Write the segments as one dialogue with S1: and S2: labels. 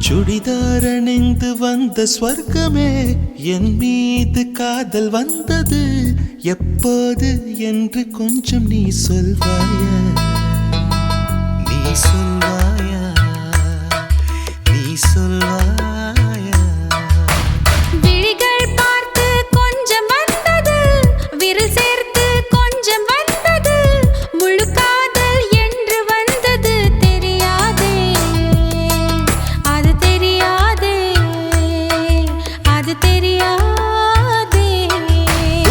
S1: சுடிதார் அணிந்து வந்த ஸ்வர்க்கமே என் மீது காதல் வந்தது எப்போது என்று கொஞ்சம் நீ சொல்வாயா நீ சொல்வாயா நீ சொல்வாயா
S2: விழிகள் பார்த்து கொஞ்சம் வந்தது விரல் சேர்த்து கொஞ்சம் வந்தது முழு காதல் என்று வந்தது தெரியாதே அது தெரியாதே அது தெரியாதே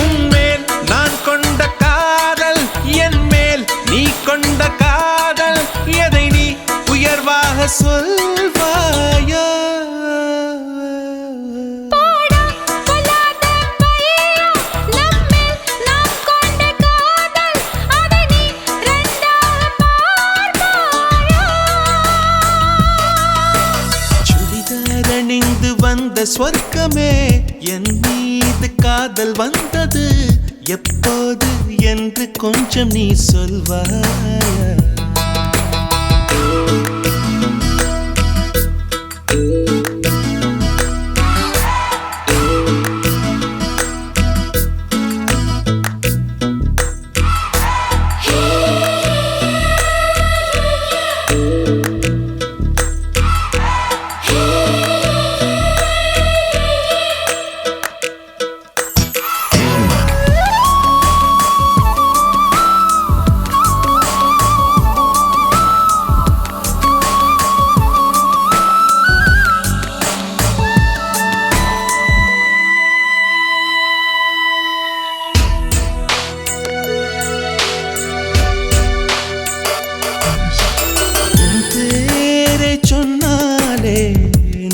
S1: உன்மேல் நான் கொண்ட காதல் என் மேல் நீ கொண்ட காதல் எதை நீ உயர்வாக சொல்வாயா அணிந்து வந்த ஸ்வர்க்கமே என் மீது காதல் வந்தது எப்போது என்று கொஞ்சம் நீ சொல்வாயா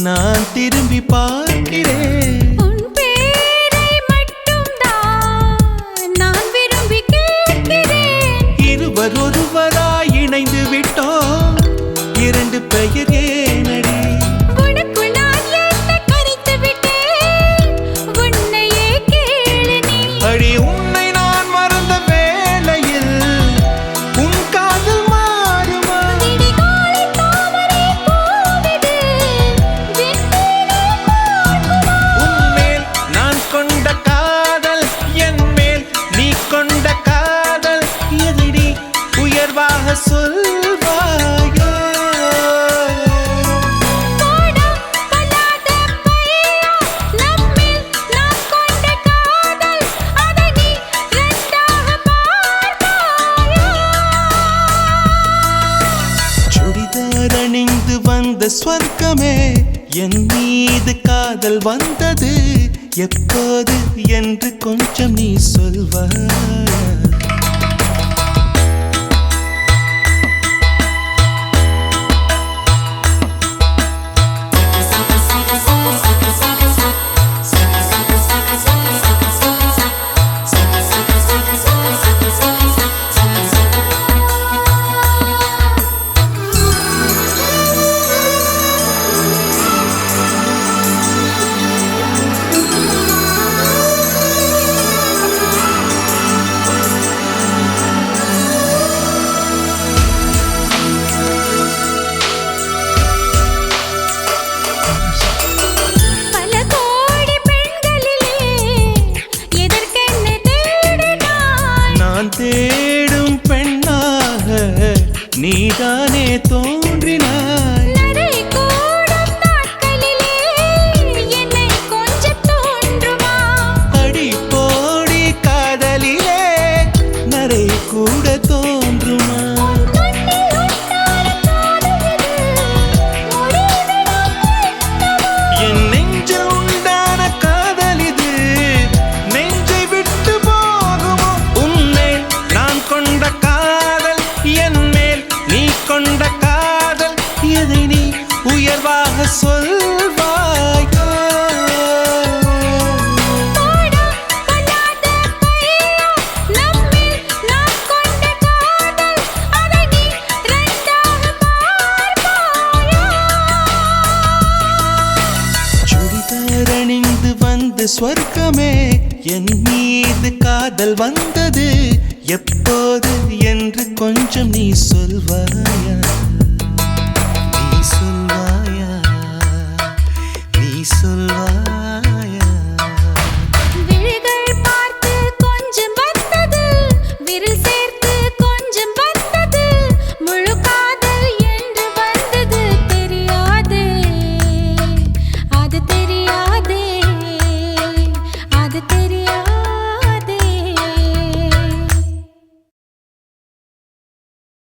S1: நான் திரும்பி பார்க்கிறேன்
S2: உன் பேரை மட்டும்தான் நான் விரும்பி கேட்கிறேன்
S1: இருவர் ஒருவராய் இணைந்து விட்டோம் இரண்டு பெயர் ஏனடி
S2: உனக்குள் நான் என்னை கரைத்து விட்டேன் உன்னையே கேளு நீ
S1: அடி உன்னை நான் மறந்த வேளையில் உன் காதல் மாறுமா
S2: விடிகாலை தாமரை பூவிது
S1: உன்மேல் நான் கொண்ட காதல் என் மேல் நீ கொண்ட காதல் எதிரி உயர்வாக சொல்வாயா சுடிதார் அணிந்து வந்த ஸ்வர்க்கமே என் மீது காதல் வந்தது எப்போது என்று கொஞ்சம் நீ சொல்வாயா தேடும் பெண்ணாக நீதானே தோன்றினாய்
S2: நரை கூடும் நாட்களிலே என்னை கொஞ்சம் தோன்றுமா
S1: அடி போடி காதலிலே நரை கூட தோன்றுமா என் நெஞ்சில் உண்டான காதல் இது நெஞ்சை விட்டு போகுமோ உன்மேல் நான் கொண்ட காதல் என் மேல் நீ கொண்ட காதல் எதை நீ உயர்வாக சொல்வாயா சுடிதார் அணிந்து வந்த ஸ்வர்க்கமே என் மீது காதல் வந்தது எப்போது என்று கொஞ்சம் நீ சொல்வாயா